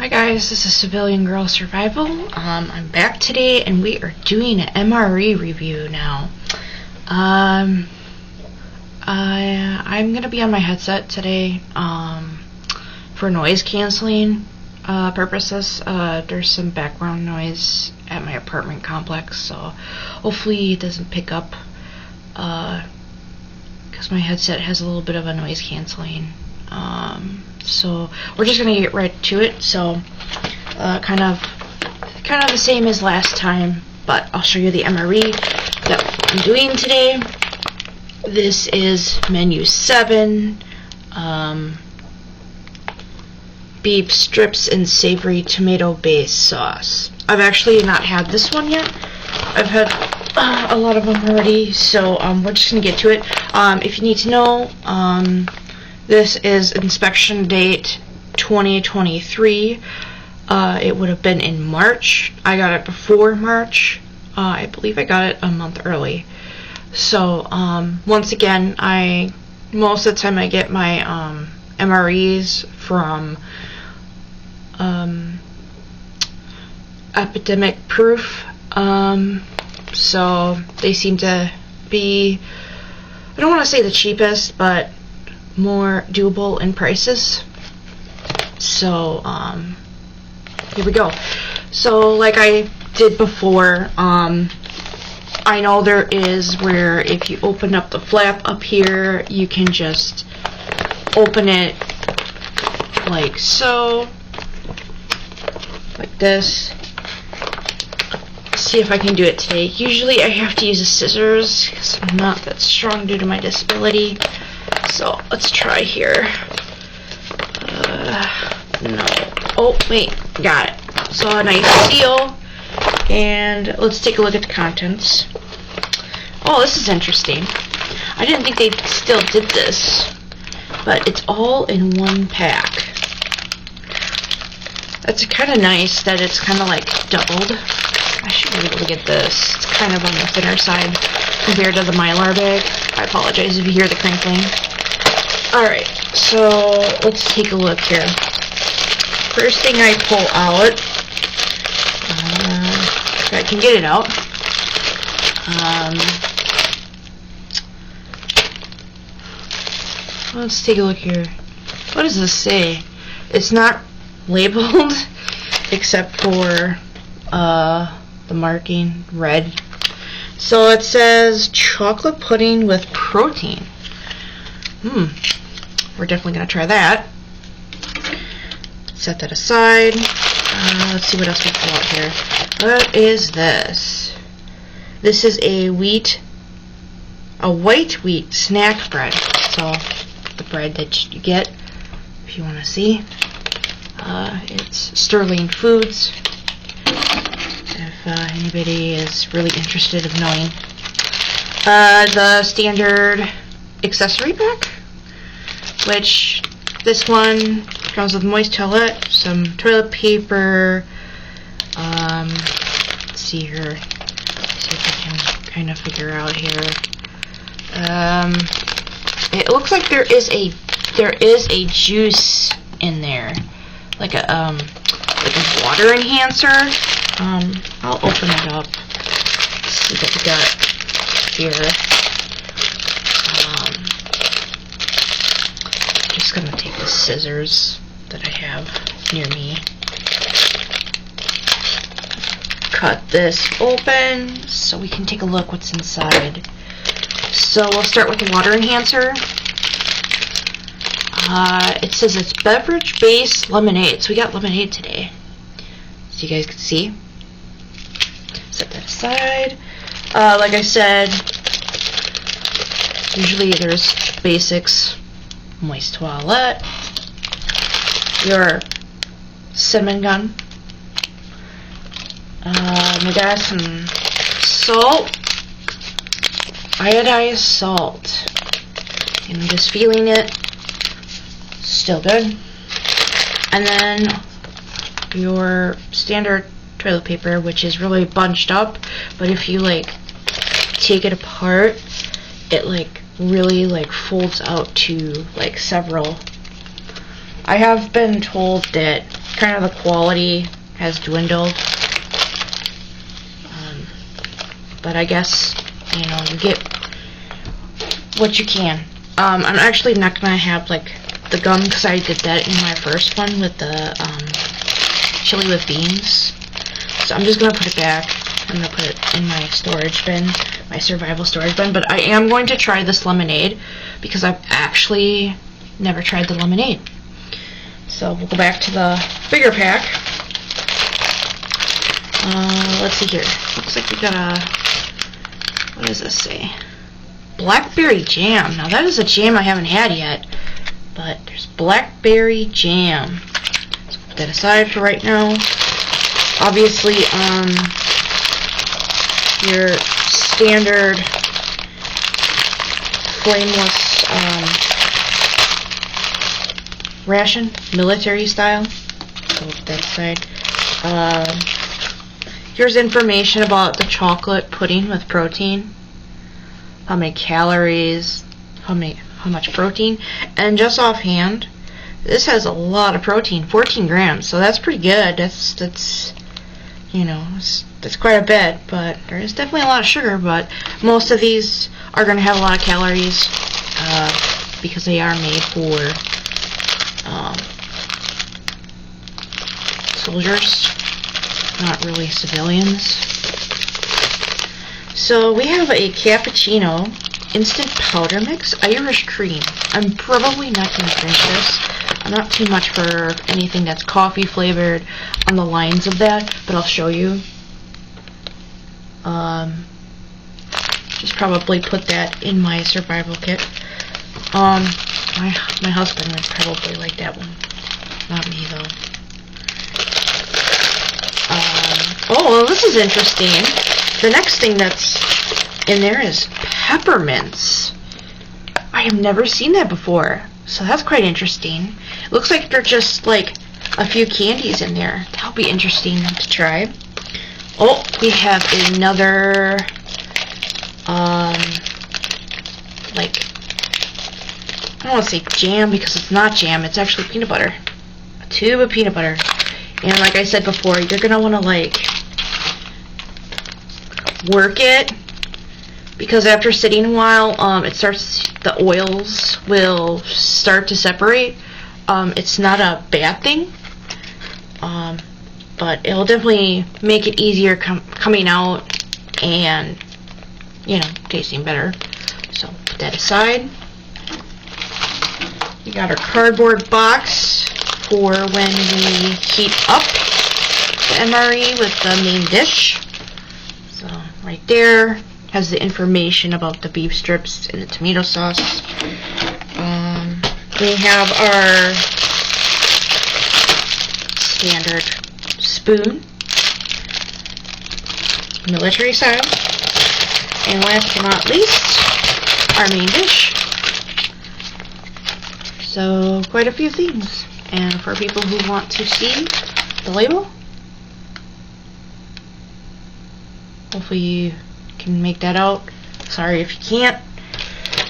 Hi guys, this is Civilian Girl Survival. I'm back today and we are doing an MRE review now. I'm gonna be on my headset today for noise canceling purposes. There's some background noise at my apartment complex, so hopefully it doesn't pick up because my headset has a little bit of a noise canceling. So we're just gonna get right to it. So kind of the same as last time, but I'll show you the MRE that I'm doing today. This is menu 7, beef strips and savory tomato based sauce. I've actually not had this one yet. I've had a lot of them already, so we're just gonna get to it. If you need to know, this is inspection date 2023. It would have been in March. I got it before March. I believe I got it a month early. So once again, most of the time I get my MREs from Epidemic Proof. So they seem to be, I don't want to say the cheapest, but more doable in prices. So here we go. So like I did before, I know there is where if you open up the flap up here, you can just open it like so, like this. See if I can do it today. Usually I have to use the scissors because I'm not that strong due to my disability. So let's try here. No. Oh, wait. Got it. So a nice seal. And let's take a look at the contents. Oh, this is interesting. I didn't think they still did this. But it's all in one pack. That's kind of nice that it's kind of like doubled. I should be able to get this. It's kind of on the thinner side compared to the Mylar bag. I apologize if you hear the crinkling. Alright, so let's take a look here. First thing I pull out, if I can get it out, let's take a look here. What does this say? It's not labeled except for the marking red. So it says chocolate pudding with protein. We're definitely going to try that. Set that aside. Let's see what else we pull out here. What is this? This is a white wheat snack bread. So the bread that you get, if you want to see. It's Sterling Foods. If anybody is really interested in knowing. The standard accessory pack, which this one comes with moist towelette, some toilet paper. Let's see here. See if I can kind of figure out here. It looks like there is a juice in there, like a water enhancer. I'll open it up. See what we got here. Just gonna take the scissors that I have near me. Cut this open so we can take a look what's inside. So we'll start with the water enhancer. It says it's beverage-based lemonade. So we got lemonade today, so you guys can see. Set that aside. Like I said, usually there's basics. Moist toilette, your cinnamon gun, we got some salt, iodized salt, and I'm just feeling it, still good. And then your standard toilet paper, which is really bunched up, but if you like take it apart, it like really like folds out to like several. I have been told that kind of the quality has dwindled. But I guess, you know, you get what you can. I'm actually not going to have, like, the gum, because I did that in my first one with the chili with beans. So I'm just going to put it back. I'm going to put it in my storage bin, my survival storage bin. But I am going to try this lemonade, because I've actually never tried the lemonade. So we'll go back to the bigger pack. Let's see here. Looks like we got a... What does this say? Blackberry jam. Now that is a jam I haven't had yet. But there's blackberry jam. So put that aside for right now. Obviously, your standard flameless ration, military style. So put that aside. Here's information about the chocolate pudding with protein. How many calories, how much protein, and just offhand, this has a lot of protein, 14 grams, so that's pretty good. That's you know, that's quite a bit, but there is definitely a lot of sugar, but most of these are going to have a lot of calories, because they are made for soldiers, not really civilians. So we have a cappuccino instant powder mix Irish cream. I'm probably not going to drink this. I'm not too much for anything that's coffee flavored on the lines of that, but I'll show you. Just probably put that in my survival kit. My husband would probably like that one, not me though. Oh, well, this is interesting. The next thing that's in there is peppermints. I have never seen that before, so that's quite interesting. It looks like they're just like a few candies in there. That'll be interesting to try. Oh, we have another like, I don't want to say jam because it's not jam, it's actually peanut butter. A tube of peanut butter. And like I said before, you're going to want to like work it, because after sitting a while, the oils will start to separate. It's not a bad thing, but it'll definitely make it easier coming out and, you know, tasting better. So put that aside. We got our cardboard box for when we heat up the MRE with the main dish. So right there has the information about the beef strips and the tomato sauce. We have our standard spoon, military style, and last but not least, our main dish. So quite a few things. And for people who want to see the label, hopefully you can make that out. Sorry if you can't.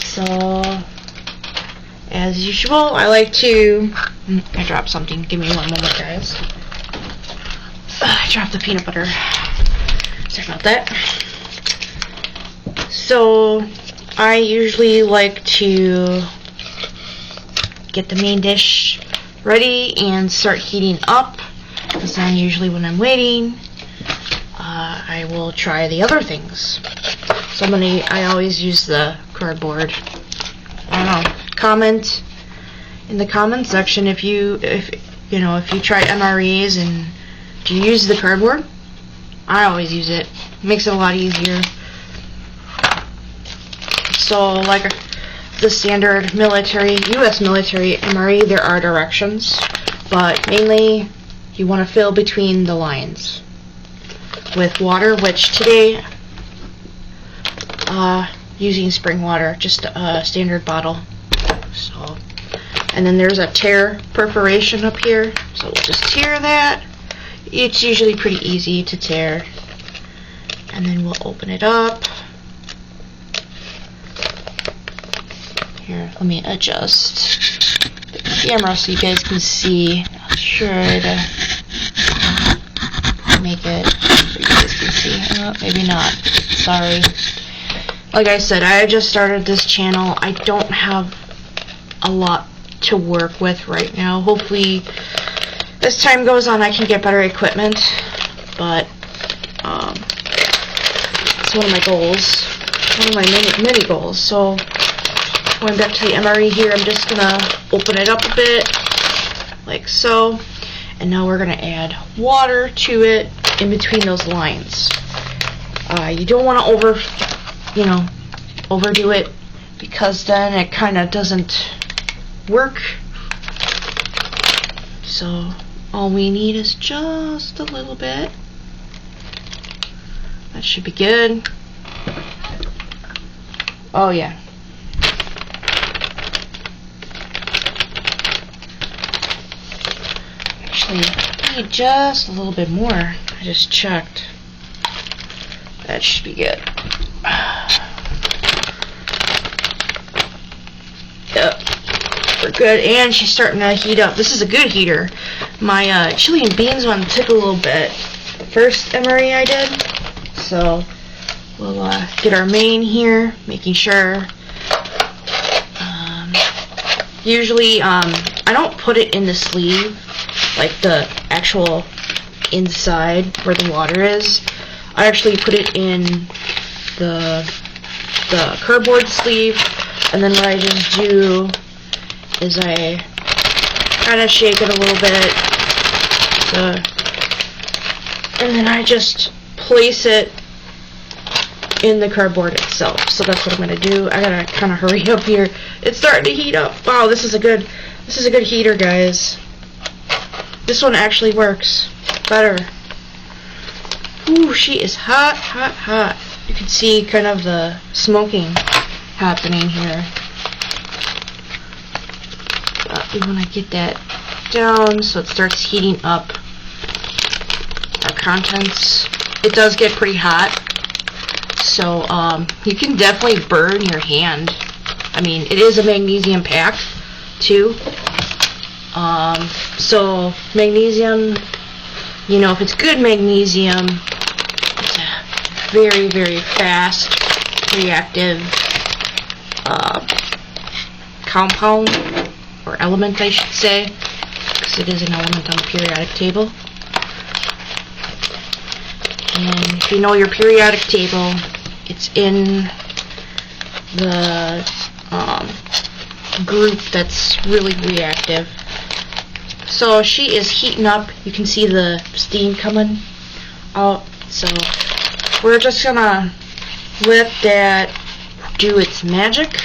So, as usual, I like to... I dropped something. Give me one moment, guys. I dropped the peanut butter. Sorry about that. So, I usually like to get the main dish ready and start heating up, because then usually when I'm waiting, I will try the other things. So I always use the cardboard. I don't know. Comment in the comment section if you try MREs and do you use the cardboard. I always use it. Makes it a lot easier. So like the standard military, U.S. military MRE, there are directions, but mainly you want to fill between the lines with water, which today, using spring water, just a standard bottle. So, and then there's a tear perforation up here, so we'll just tear that. It's usually pretty easy to tear, and then we'll open it up. Here, let me adjust the camera so you guys can see. I'll try to make it so you guys can see. Maybe not. Sorry. Like I said, I just started this channel. I don't have a lot to work with right now. Hopefully, as time goes on, I can get better equipment. But it's one of my goals. One of my mini goals. So, going back to the MRE here, I'm just gonna open it up a bit, like so. And now we're gonna add water to it in between those lines. You don't want to overdo it, because then it kind of doesn't work. So all we need is just a little bit. That should be good. Oh yeah. Actually, I need just a little bit more. I just checked. That should be good. Yep, we're good. And she's starting to heat up. This is a good heater. My chili and beans one took a little bit. First MRE I did. So we'll get our main here, making sure. Usually, I don't put it in the sleeve, like the actual inside where the water is. I actually put it in the cardboard sleeve, and then what I just do is I kind of shake it a little bit, and then I just place it in the cardboard itself. So that's what I'm gonna do. I gotta kind of hurry up here. It's starting to heat up. Wow, this is a good heater, guys. This one actually works better. Ooh, she is hot, hot, hot. You can see kind of the smoking happening here. But we want to get that down so it starts heating up our contents. It does get pretty hot, so you can definitely burn your hand. I mean, it is a magnesium pack too. So magnesium, if it's good magnesium, it's a very, very fast reactive compound, or element I should say, because it is an element on the periodic table. And if you know your periodic table, it's in the group that's really reactive. So she is heating up. You can see the steam coming out. So we're just gonna let that do its magic,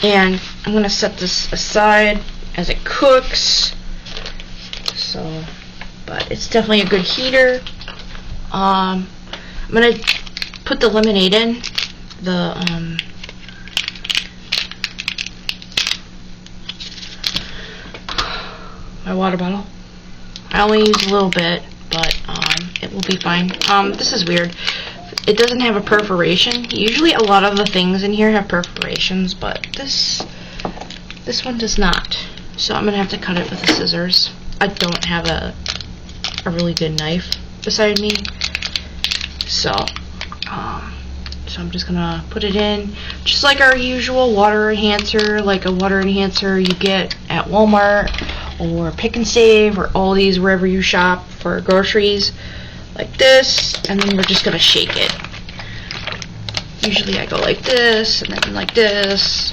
and I'm gonna set this aside as it cooks. So, but it's definitely a good heater. I'm gonna put the lemonade in my water bottle. I only use a little bit, but it will be fine. This is weird. It doesn't have a perforation. Usually a lot of the things in here have perforations, but this one does not. So I'm gonna have to cut it with the scissors. I don't have a really good knife beside me, so I'm just gonna put it in just like our usual water enhancer, like a water enhancer you get at Walmart or Pick and Save or Aldi's, wherever you shop for groceries, like this. And then we're just gonna shake it. Usually I go like this and then like this.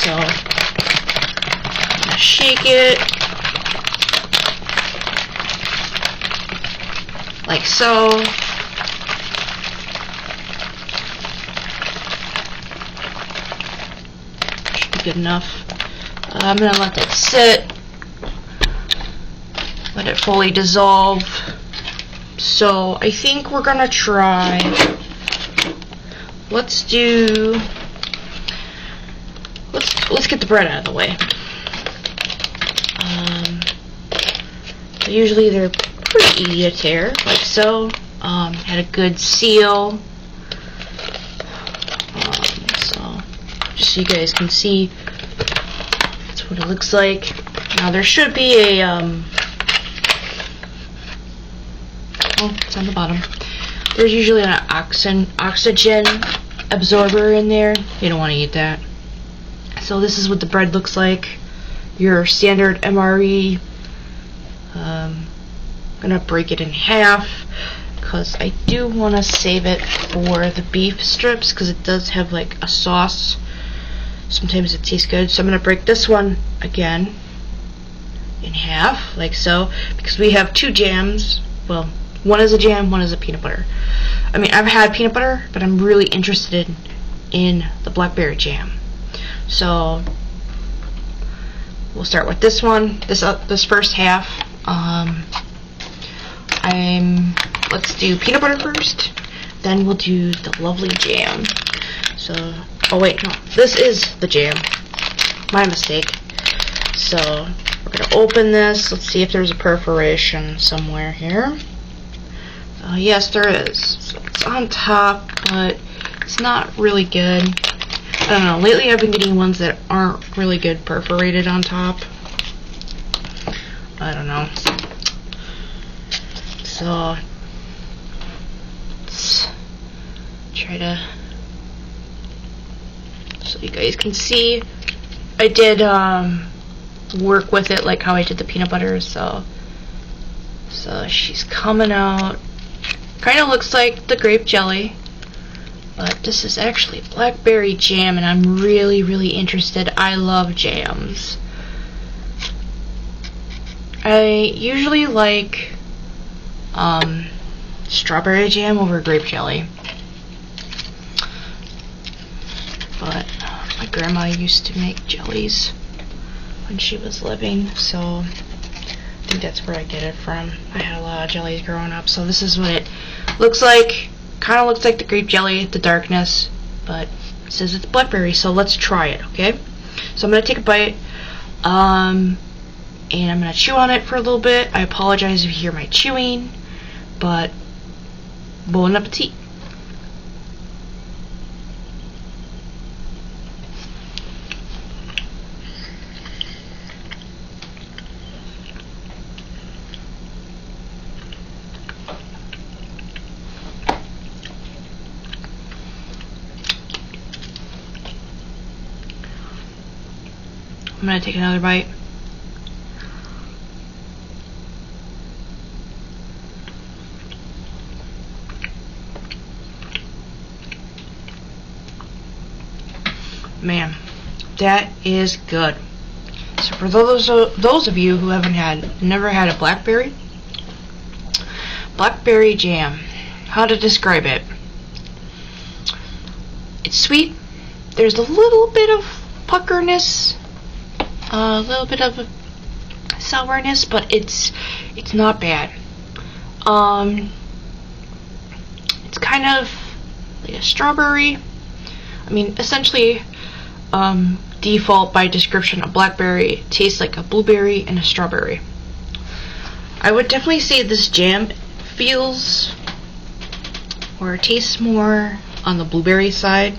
So I'm gonna shake it like so. Should be good enough. I'm going to let that sit, let it fully dissolve. So I think we're going to try, let's get the bread out of the way. Usually they're pretty easy to tear, like so. Had a good seal. So just so you guys can see, what it looks like. Now there should be a Oh, it's on the bottom. There's usually an oxygen absorber in there. You don't want to eat that. So this is what the bread looks like. Your standard MRE. I'm gonna break it in half because I do want to save it for the beef strips because it does have like a sauce. Sometimes it tastes good. So I'm gonna break this one again in half, like so, because we have two jams. Well, one is a jam, one is a peanut butter. I mean, I've had peanut butter, but I'm really interested in the blackberry jam. So we'll start with this one. This first half. Let's do peanut butter first. Then we'll do the lovely jam. So, oh wait, no, this is the jam. My mistake. So we're gonna open this. Let's see if there's a perforation somewhere here. Yes, there is. So it's on top, but it's not really good. I don't know. Lately, I've been getting ones that aren't really good perforated on top. I don't know. So let's try to, so you guys can see. I did work with it like how I did the peanut butter. So she's coming out. Kind of looks like the grape jelly, but this is actually blackberry jam, and I'm really, really interested. I love jams. I usually like strawberry jam over grape jelly, but my grandma used to make jellies when she was living, so I think that's where I get it from. I had a lot of jellies growing up, so this is what it looks like. Kind of looks like the grape jelly, the darkness, but it says it's blackberry, so let's try it, okay? So I'm going to take a bite, and I'm going to chew on it for a little bit. I apologize if you hear my chewing, but bon appetit. I'm going to take another bite. Man, that is good. So for those of you who never had a blackberry jam, how to describe it? It's sweet. There's a little bit of puckerness, a little bit of sourness, but it's not bad. It's kind of like a strawberry. I mean, essentially, default by description, a blackberry tastes like a blueberry and a strawberry. I would definitely say this jam feels or tastes more on the blueberry side,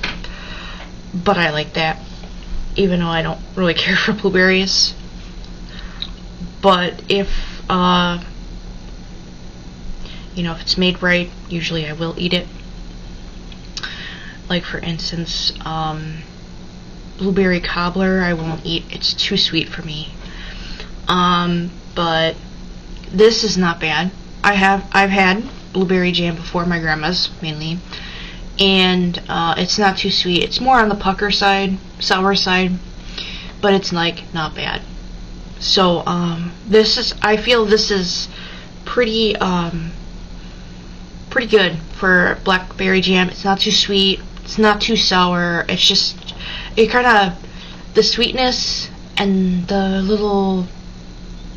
but I like that, even though I don't really care for blueberries. But if if it's made right, usually I will eat it. Like for instance, blueberry cobbler I won't eat. It's too sweet for me. But this is not bad. I've had blueberry jam before, my grandma's mainly, and it's not too sweet. It's more on the pucker side, sour side, but it's like not bad. So I feel this is pretty good for blackberry jam. It's not too sweet. It's not too sour. It's just, the sweetness and the little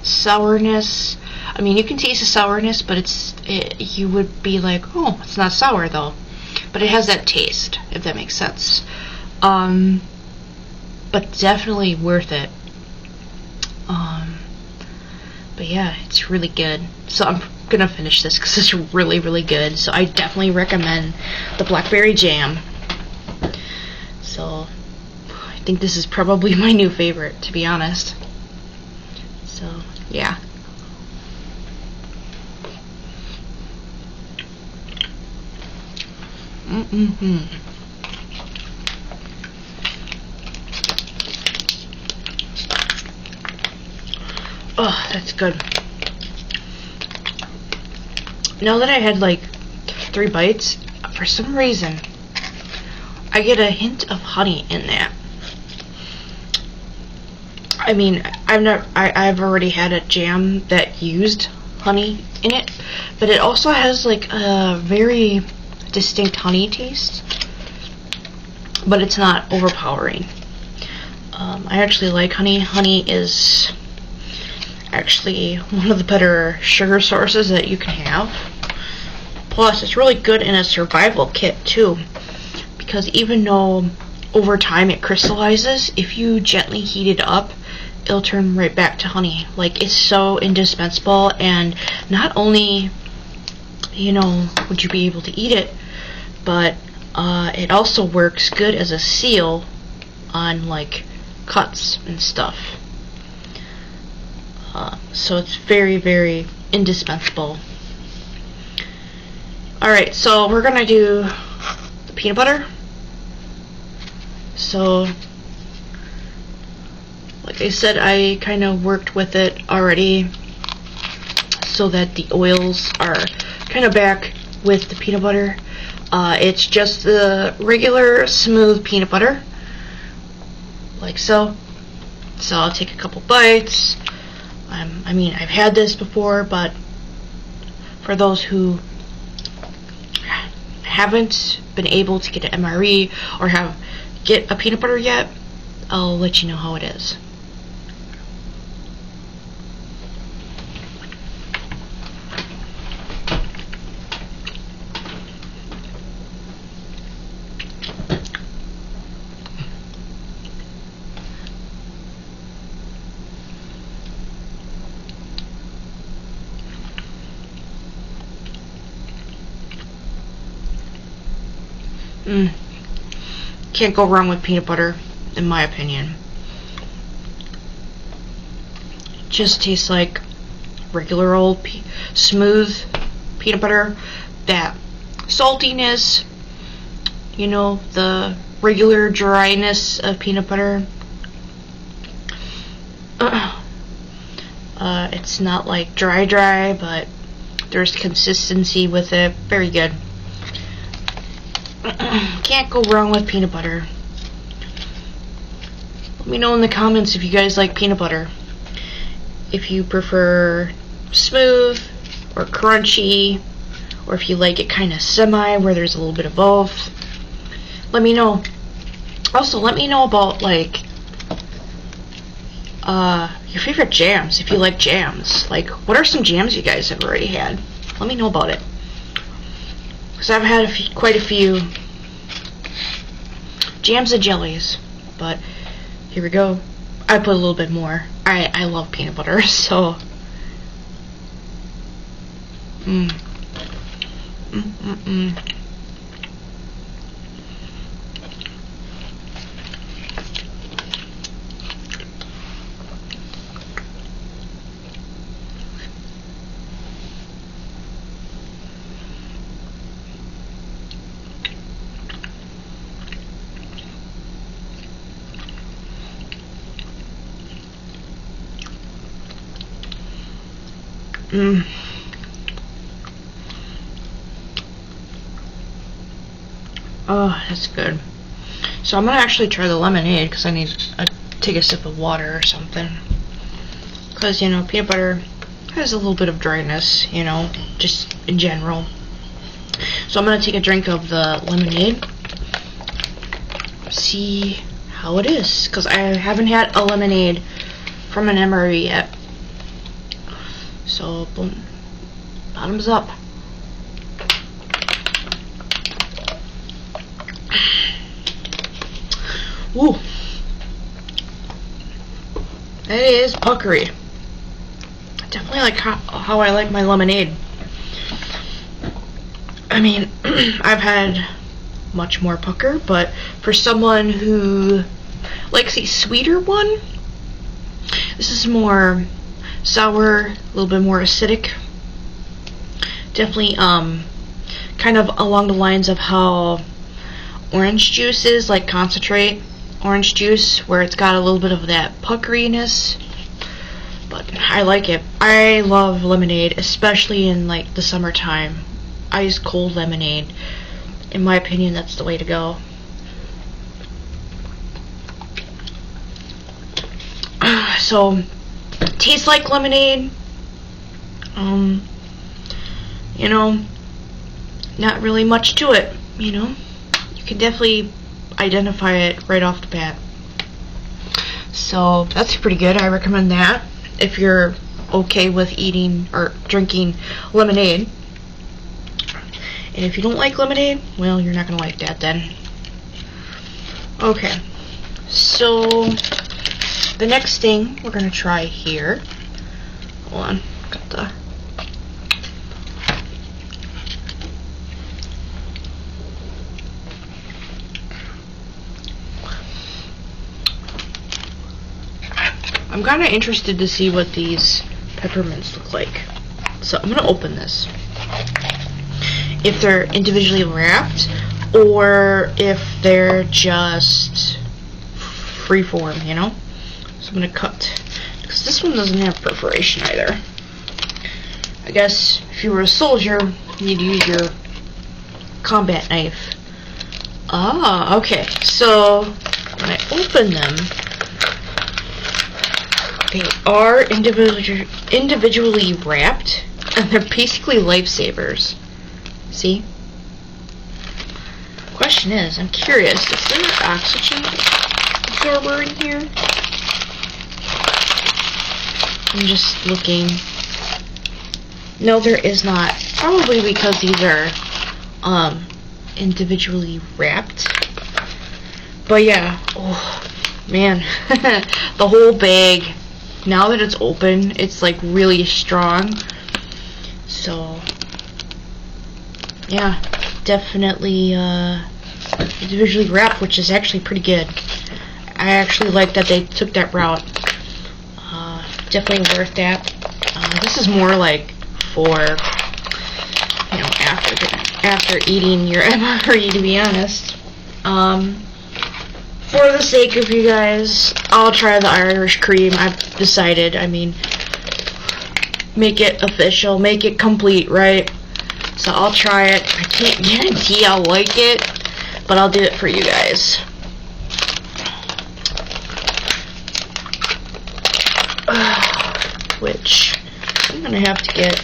sourness. I mean, you can taste the sourness, but you would be like, oh, it's not sour though. But it has that taste, if that makes sense. But definitely worth it. But yeah, it's really good. So I'm gonna finish this because it's really, really good. So I definitely recommend the blackberry jam. So I think this is probably my new favorite, to be honest. So yeah. Oh, that's good. Now that I had like 3 bites, for some reason, I get a hint of honey in that. I mean, I've already had a jam that used honey in it, but it also has like a very distinct honey taste, but it's not overpowering. I actually like honey. Honey is actually one of the better sugar sources that you can have. Plus, it's really good in a survival kit too, because even though over time it crystallizes, if you gently heat it up, it'll turn right back to honey. Like, it's so indispensable, and not only, you know, would you be able to eat it, but it also works good as a seal on like cuts and stuff. So it's very, very indispensable. Alright, so we're gonna do the peanut butter. So, like I said, I kind of worked with it already so that the oils are kind of back with the peanut butter. It's just the regular smooth peanut butter, like so. So I'll take a couple bites. I mean, I've had this before, but for those who haven't been able to get an MRE or get a peanut butter yet, I'll let you know how it is. Can't go wrong with peanut butter, in my opinion. It just tastes like regular old smooth peanut butter. That saltiness, you know, the regular dryness of peanut butter. It's not like dry, but there's consistency with it. Very good. Can't go wrong with peanut butter. Let me know in the comments if you guys like peanut butter. If you prefer smooth or crunchy, or if you like it kind of semi where there's a little bit of both. Let me know. Also, let me know about like your favorite jams, if you like jams. Like, what are some jams you guys have already had? Let me know about it. Because I've had quite a few jams and jellies, but here we go. I put a little bit more. I love peanut butter, so Oh, that's good. So I'm gonna actually try the lemonade because I need to take a sip of water or something. Because, you know, peanut butter has a little bit of dryness, you know, just in general. So I'm gonna take a drink of the lemonade. See how it is, because I haven't had a lemonade from an MRE yet. So, boom. Bottoms up. Ooh. That is puckery. Definitely like how I like my lemonade. I mean, I've had much more pucker, but for someone who likes a sweeter one, this is more sour, a little bit more acidic. Definitely kind kind of along the lines of how orange juice is, like concentrate orange juice, where it's got a little bit of that puckeriness. But I like it. I love lemonade, especially in like the summertime. Ice cold lemonade. In my opinion, that's the way to go. So, tastes like lemonade. You know, not really much to it, you know. You can definitely identify it right off the bat. So, that's pretty good. I recommend that if you're okay with eating or drinking lemonade. And if you don't like lemonade, well, you're not going to like that then. Okay. So, the next thing we're going to try here. Hold on. Got the... I'm kind of interested to see what these peppermints look like. So I'm going to open this. If they're individually wrapped or if they're just freeform, you know? So I'm going to cut. Because this one doesn't have perforation either. I guess if you were a soldier, you'd use your combat knife. Ah, okay. So when I open them, they are individually wrapped, and they're basically lifesavers. See? Question is, I'm curious, is there an oxygen absorber in here? I'm just looking. No, there is not. Probably because these are individually wrapped. But yeah, oh man, the whole bag. Now that it's open, it's like really strong. So yeah, definitely individually wrapped, which is actually pretty good. I actually like that they took that route. Definitely worth that. This is more like for, you know, after eating your MRE, to be honest. For the sake of you guys, I'll try the Irish cream. I've decided. I mean, make it official, make it complete, right? So I'll try it. I can't guarantee I'll like it, but I'll do it for you guys. Which I'm gonna have to get.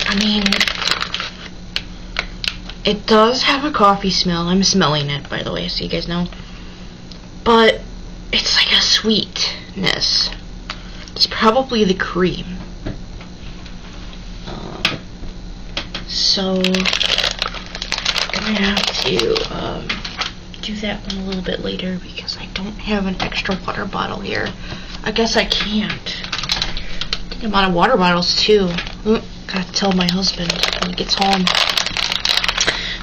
I mean, it does have a coffee smell. I'm smelling it, by the way, so you guys know. But it's like a sweetness. It's probably the cream. So I'm gonna have to do that one a little bit later because I don't have an extra water bottle here. I guess I can't. Think I'm out of water bottles too. Gotta tell my husband when he gets home.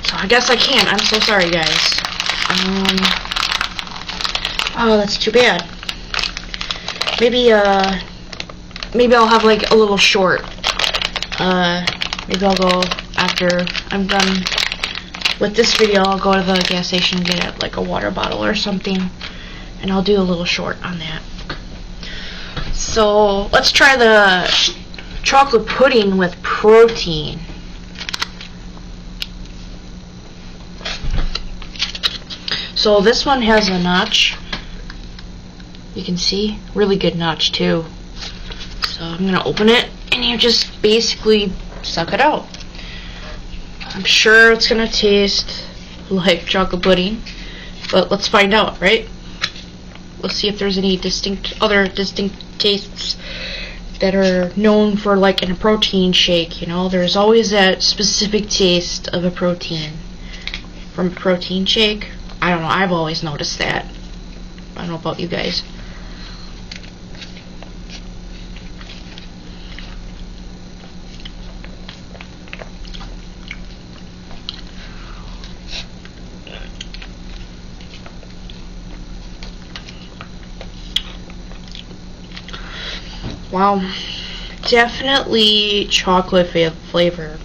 So I guess I can't. I'm so sorry, guys. Oh, that's too bad. Maybe I'll have like a little short. Maybe I'll go after I'm done with this video. I'll go to the gas station and get like a water bottle or something, and I'll do a little short on that. So let's try the chocolate pudding with protein. So this one has a notch. You can see, really good notch too. So I'm gonna open it, and you just basically suck it out. I'm sure it's gonna taste like chocolate pudding, but let's find out, right? Let's see if there's any other distinct tastes that are known for like in a protein shake. You know, there's always that specific taste of a protein from a protein shake. I don't know, I've always noticed that. I don't know about you guys. Wow, definitely chocolate flavor.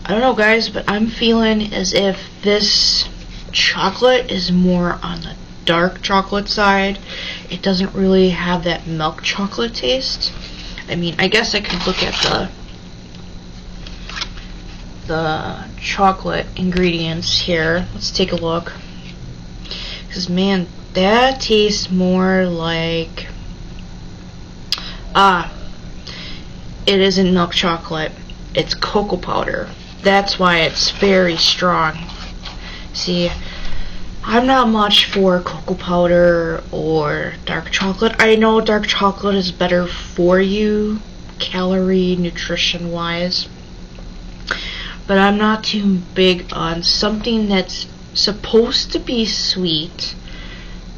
I don't know, guys, but I'm feeling as if this chocolate is more on the dark chocolate side. It doesn't really have that milk chocolate taste. I mean, I guess I could look at the chocolate ingredients here. Let's take a look. Because, man, that tastes more like... it isn't milk chocolate. It's cocoa powder. That's why it's very strong. See, I'm not much for cocoa powder or dark chocolate. I know dark chocolate is better for you, calorie, nutrition wise, but I'm not too big on something that's supposed to be sweet,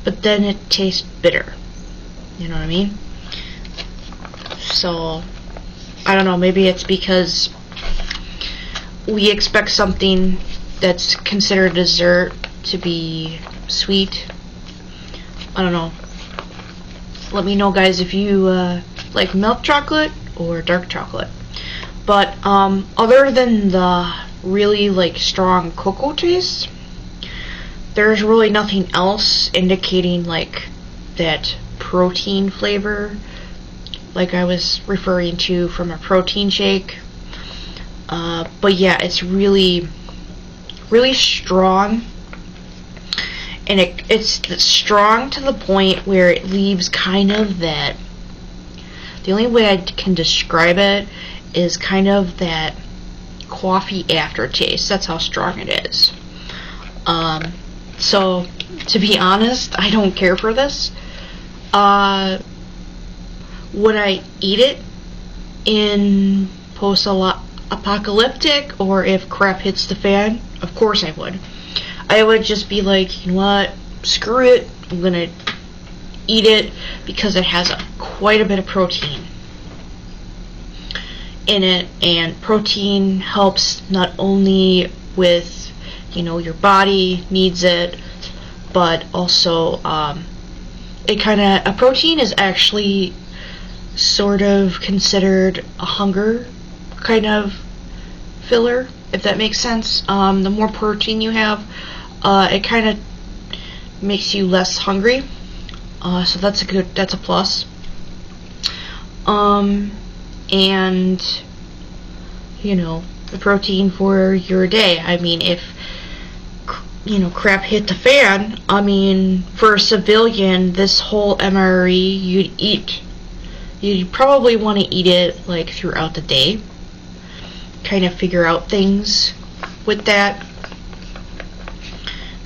but then it tastes bitter. You know what I mean? So, I don't know, maybe it's because we expect something that's considered dessert to be sweet. I don't know. Let me know, guys, if you like milk chocolate or dark chocolate. But other than the really like strong cocoa taste, there's really nothing else indicating like that protein flavor like I was referring to from a protein shake. But yeah, it's really strong, and it's strong to the point where it leaves kind of that, the only way I can describe it is kind of that coffee aftertaste. That's how strong it is. So to be honest, I don't care for this. Would I eat it in post-apocalyptic, or if crap hits the fan? Of course I would. I would just be like, you know what, screw it, I'm gonna eat it because it has quite a bit of protein in it, and protein helps not only with, you know, your body needs it, but also a protein is actually sort of considered a hunger kind of filler, if that makes sense. The more protein you have, it kind of makes you less hungry. So that's a plus. And you know, the protein for your day. I mean, if you know, crap hit the fan, I mean, for a civilian, this whole MRE you'd probably want to eat it like throughout the day. Kind of figure out things with that.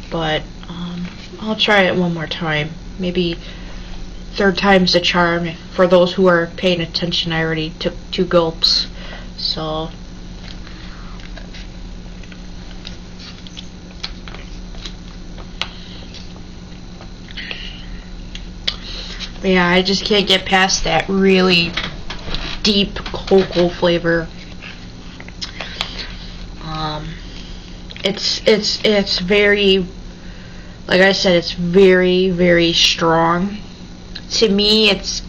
But I'll try it one more time. Maybe third time's the charm. For those who are paying attention, I already took 2 gulps. So yeah, I just can't get past that really deep cocoa flavor. It's very, like I said, it's very strong. To me, it's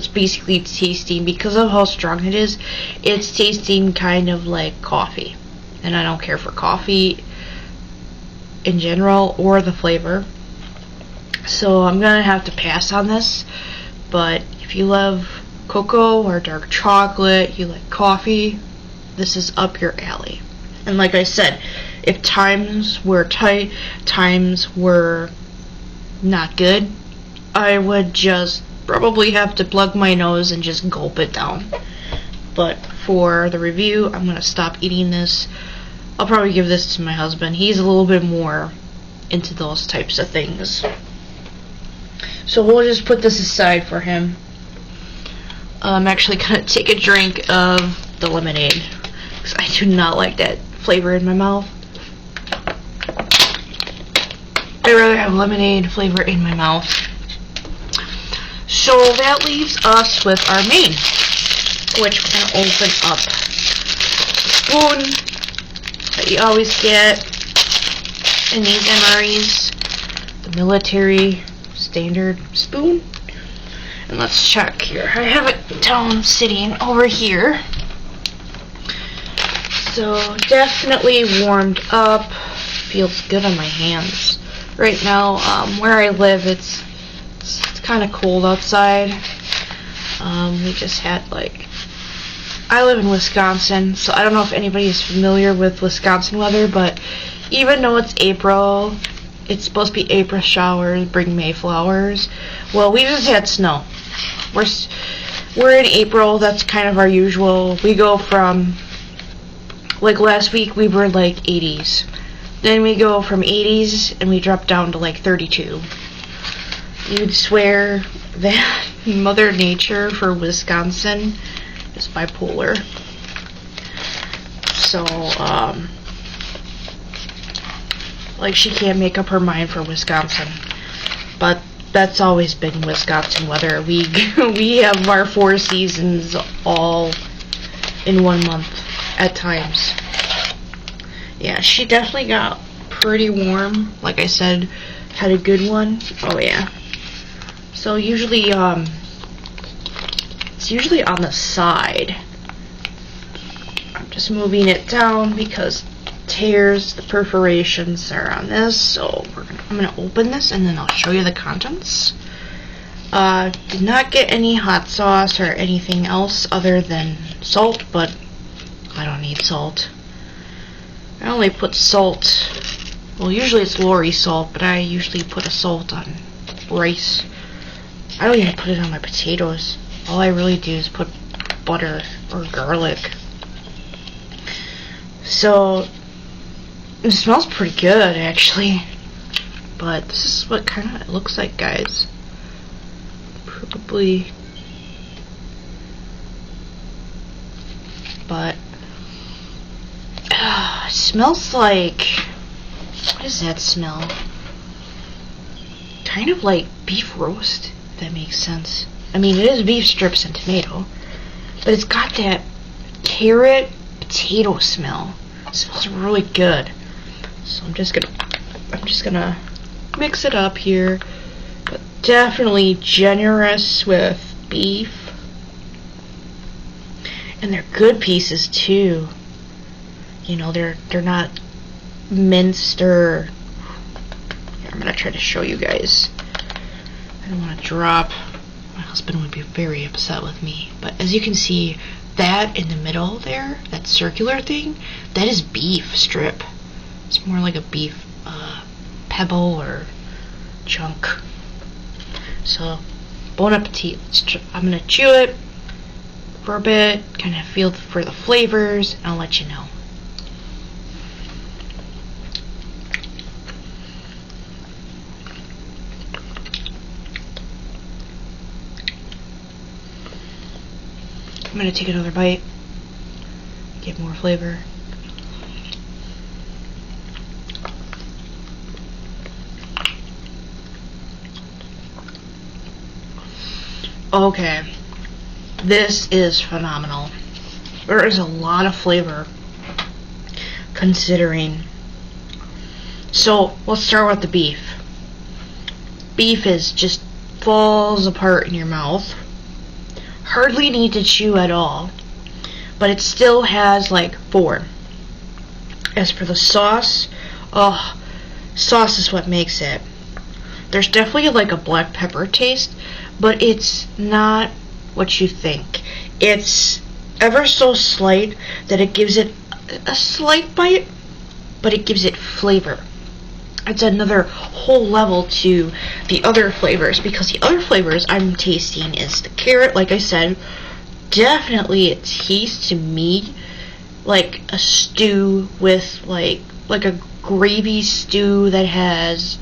basically tasting, because of how strong it is, it's tasting kind of like coffee. And I don't care for coffee in general or the flavor. So I'm gonna have to pass on this. But if you love cocoa or dark chocolate, you like coffee, this is up your alley. And like I said, if times were tight, times were not good, I would just probably have to plug my nose and just gulp it down. But for the review, I'm gonna stop eating this. I'll probably give this to my husband. He's a little bit more into those types of things. So we'll just put this aside for him. I'm actually gonna take a drink of the lemonade, because I do not like that flavor in my mouth. I'd rather have lemonade flavor in my mouth. So that leaves us with our main, which we're gonna open up. The spoon that you always get in these MREs, the military standard spoon. And let's check here. I have it down sitting over here. So definitely warmed up. Feels good on my hands. Right now, where I live, it's kind of cold outside. We just had I live in Wisconsin, so I don't know if anybody is familiar with Wisconsin weather, but even though it's April, it's supposed to be April showers, bring May flowers. Well, we just had snow. We're in April, that's kind of our usual. We go from, last week we were 80s. Then we go from 80s and we drop down to 32. You'd swear that Mother Nature for Wisconsin is bipolar. So, she can't make up her mind for Wisconsin. But that's always been Wisconsin weather. We have our 4 seasons all in 1 month at times. Yeah, she definitely got pretty warm. Like I said, had a good one. Oh yeah. So usually, it's usually on the side. I'm just moving it down because tears, the perforations are on this. So I'm gonna open this and then I'll show you the contents. Did not get any hot sauce or anything else other than salt, but I don't need salt. I only put salt, well usually it's Lori salt, but I usually put a salt on rice. I don't even put it on my potatoes. All I really do is put butter or garlic. So, it smells pretty good actually. But this is what kind of it looks like, guys. Probably. But it smells like, what does that smell? Kind of like beef roast, if that makes sense. I mean, it is beef strips and tomato, but it's got that carrot potato smell. It smells really good. So I'm just gonna mix it up here, but definitely generous with beef. And they're good pieces too. You know, they're not minced or. Here, I'm gonna try to show you guys. I don't want to drop. My husband would be very upset with me. But as you can see, that in the middle there, that circular thing, that is beef strip. It's more like a beef pebble or chunk. So, bon appetit. I'm gonna chew it for a bit, kind of feel for the flavors, and I'll let you know. I'm gonna take another bite, get more flavor. Okay, this is phenomenal. There is a lot of flavor, considering. So, let's start with the beef. Beef is just falls apart in your mouth. Hardly need to chew at all, but it still has form. As for the sauce, sauce is what makes it. There's definitely a black pepper taste, but it's not what you think. It's ever so slight that it gives it a slight bite, but it gives it flavor. It's another whole level to the other flavors, because the other flavors I'm tasting is the carrot, like I said. Definitely it tastes to me like a stew with like a gravy stew that has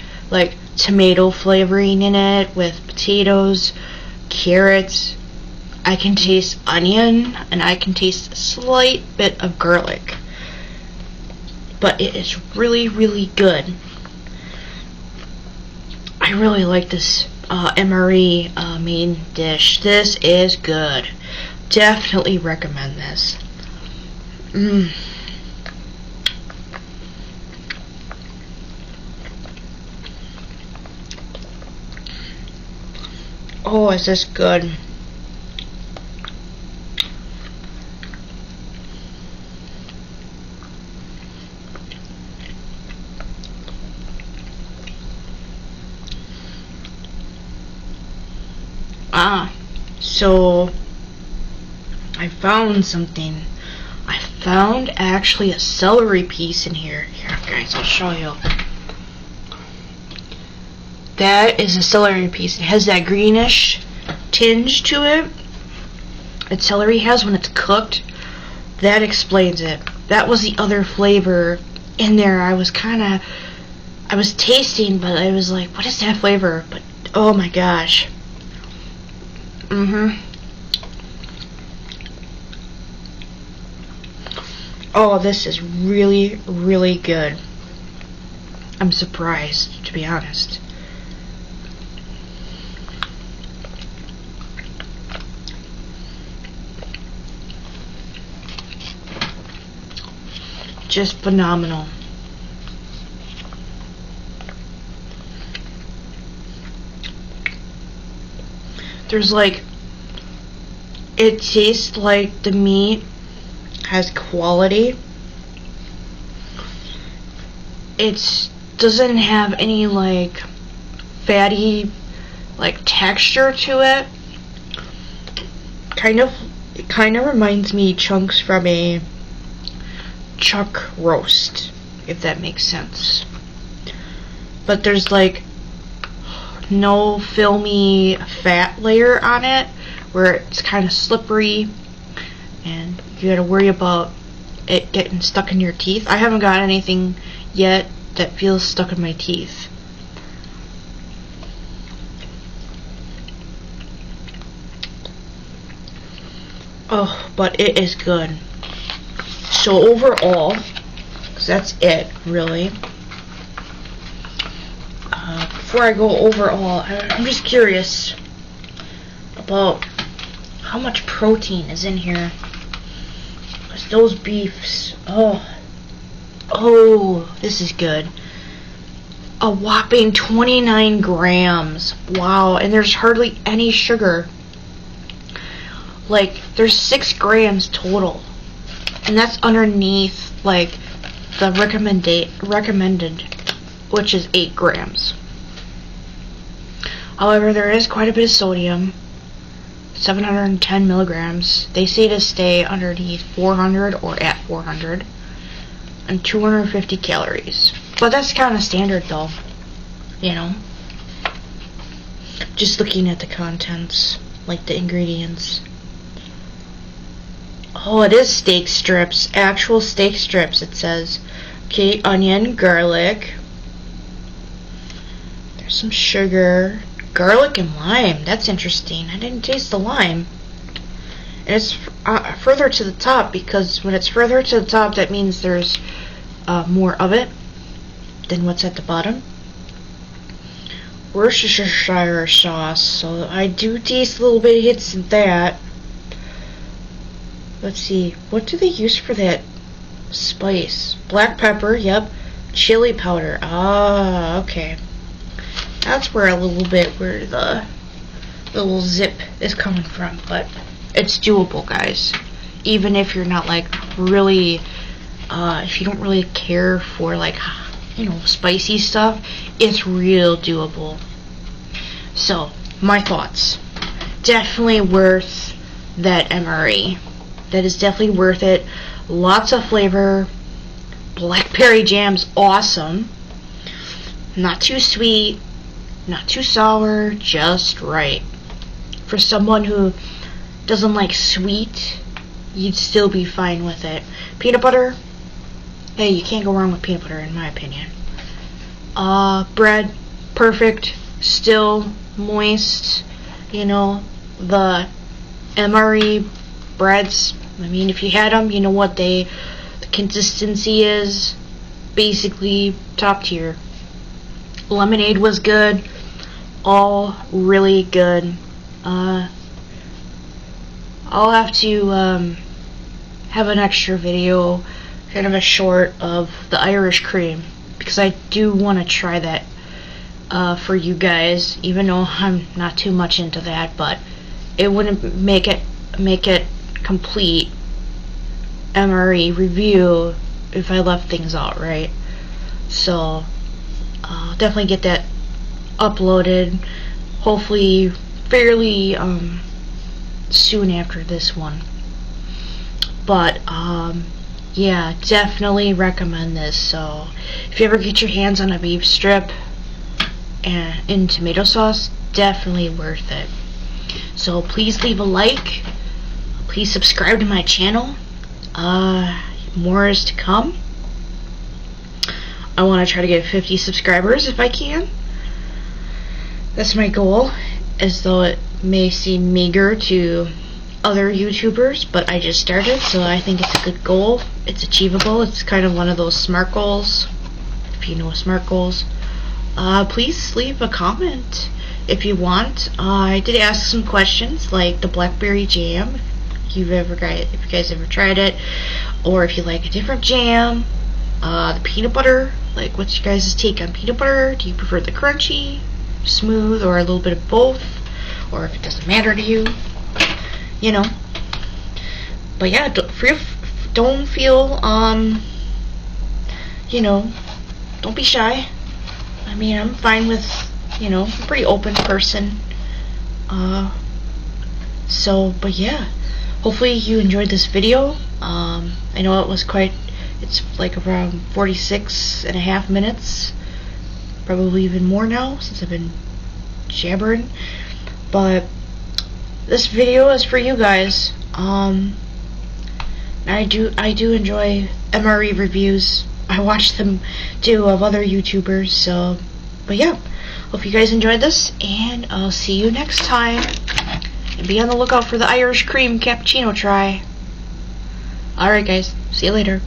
tomato flavoring in it with potatoes, carrots. I can taste onion and I can taste a slight bit of garlic. But it is really, really good. I really like this MRE main dish. This is good. Definitely recommend this. Oh, is this good? So I found something. I found actually a celery piece in here. Here, guys, I'll show you. That is a celery piece. It has that greenish tinge to it that celery has when it's cooked. That explains it. That was the other flavor in there. I was tasting, but I was like, what is that flavor? But oh my gosh. Oh, this is really, really good. I'm surprised, to be honest. Just phenomenal. There's like, it tastes like the meat has quality. It doesn't have any like fatty like texture to it. It kind of reminds me chunks from a chuck roast, if that makes sense. But there's like no filmy fat layer on it where it's kind of slippery and you gotta worry about it getting stuck in your teeth. I haven't got anything yet that feels stuck in my teeth. Oh, but it is good. So overall, because that's it, really. Before I go overall, I'm just curious about how much protein is in here. Because those beefs, oh, this is good. A whopping 29 grams. Wow, and there's hardly any sugar. Like, there's 6 grams total. And that's underneath, like, the recommended, which is 8 grams. However, there is quite a bit of sodium, 710 milligrams. They say to stay underneath 400 or at 400, and 250 calories. But that's kind of standard, though, you know. Just looking at the contents, like the ingredients. Oh, it is steak strips, actual steak strips, it says. Okay, onion, garlic. There's some sugar. Garlic and lime, that's interesting. I didn't taste the lime. And it's further to the top, because when it's further to the top, that means there's more of it than what's at the bottom. Worcestershire sauce, so I do taste a little bit of hits in that. Let's see, what do they use for that spice? Black pepper, yep. Chili powder, okay. That's where the little zip is coming from, but it's doable, guys. Even if you're not like really, if you don't really care for like, you know, spicy stuff, it's real doable. So, my thoughts. Definitely worth that MRE. That is definitely worth it. Lots of flavor. Blackberry jam's awesome. Not too sweet. Not too sour, just right. For someone who doesn't like sweet, you'd still be fine with it. Peanut butter, hey, you can't go wrong with peanut butter in my opinion. Bread, perfect, still moist. You know, the MRE breads, I mean, if you had them, you know what the consistency is. Basically, top tier. Lemonade was good. All really good. I'll have to have an extra video, kind of a short, of the Irish cream, because I do want to try that for you guys, even though I'm not too much into that, but it wouldn't make it complete MRE review if I left things out, right? So definitely get that uploaded, hopefully fairly soon after this one. But yeah, definitely recommend this. So if you ever get your hands on a beef strip and in tomato sauce, definitely worth it. So please leave a like, please subscribe to my channel. More is to come. I want to try to get 50 subscribers if I can. That's my goal, as though it may seem meager to other YouTubers, but I just started, so I think it's a good goal. It's achievable. It's kind of one of those SMART goals, if you know SMART goals. Please leave a comment if you want. I did ask some questions, like the blackberry jam, if you guys ever tried it, or if you like a different jam. The peanut butter, like what's your guys' take on peanut butter? Do you prefer the crunchy, smooth, or a little bit of both? Or if it doesn't matter to you, you know. But yeah, don't feel, you know, don't be shy. I mean, I'm fine with, you know, I'm a pretty open person. But yeah, hopefully you enjoyed this video. I know it was it's like around 46.5 minutes, probably even more now since I've been jabbering. But this video is for you guys. I do enjoy MRE reviews. I watch them too of other YouTubers. So, but yeah, hope you guys enjoyed this, and I'll see you next time. And be on the lookout for the Irish cream cappuccino try. Alright guys, see you later.